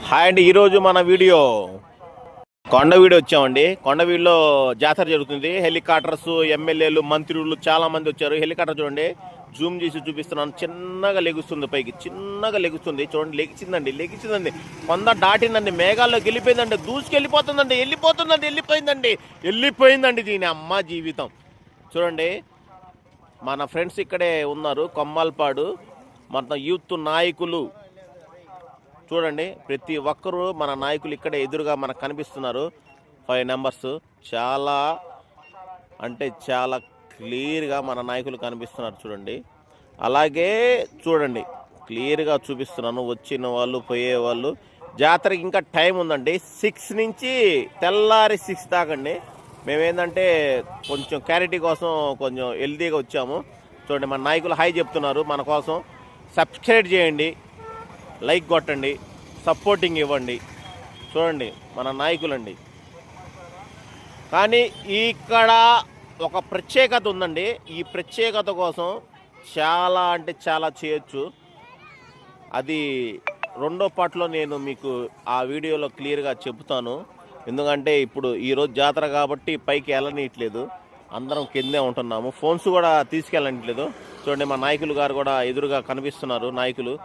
Hi అండి, ఈరోజు మన వీడియో కొండవీడు వచ్చామండి. కొండవీడులో జాతర జరుగుతుంది. హెలికాప్టర్స్, ఎమ్మెల్యేలు, మంత్రులు చాలా మంది వచ్చారు. హెలికాప్టర్ చూడండి, జూమ్ చేసి చూపిస్తున్నాను. చిన్నగా లెగుస్తుంది, పైకి చిన్నగా లెగుస్తుంది. చూడండి, లెగిచిందండి. కొంద దాటిందండి, మేఘాల్లోకి వెళ్ళిపోయిందండి, వెళ్ళిపోయిందండి. దీని అమ్మ జీవితం. చూడండి, మన ఫ్రెండ్స్ ఇక్కడే ఉన్నారు, కొమ్మల్పాడు మన యూత్ నాయకులు. చూడండి, ప్రతి ఒక్కరూ మన నాయకులు ఇక్కడే ఎదురుగా మనకు కనిపిస్తున్నారు. 5 మెంబర్స్ చాలా అంటే చాలా క్లియర్గా మన నాయకులు కనిపిస్తున్నారు. చూడండి, అలాగే చూడండి, క్లియర్గా చూపిస్తున్నాను. వచ్చిన వాళ్ళు, పోయేవాళ్ళు. జాతరకి ఇంకా టైం ఉందండి. 6 నుంచి తెల్లారి 6 దాకండి. మేమేంటంటే కొంచెం క్లారిటీ కోసం కొంచెం హెల్తీగా వచ్చాము. చూడండి, మన నాయకులు హాయ్ చెప్తున్నారు మన కోసం. సబ్స్క్రైబ్ చేయండి, లైక్ కొట్టండి, సపోర్టింగ్ ఇవ్వండి. చూడండి, మన నాయకులండి. కానీ ఇక్కడ ఒక ప్రత్యేకత ఉందండి. ఈ ప్రత్యేకత కోసం చాలా అంటే చాలా చేయొచ్చు. అది రెండో పార్ట్లో నేను మీకు ఆ వీడియోలో క్లియర్గా చెబుతాను. ఎందుకంటే ఇప్పుడు ఈరోజు జాతర కాబట్టి పైకి వెళ్ళనీయట్లేదు, అందరం కిందే ఉంటున్నాము. ఫోన్స్ కూడా తీసుకెళ్ళట్లేదు. చూడండి, మా నాయకులు గారు కూడా ఎదురుగా కనిపిస్తున్నారు. నాయకులు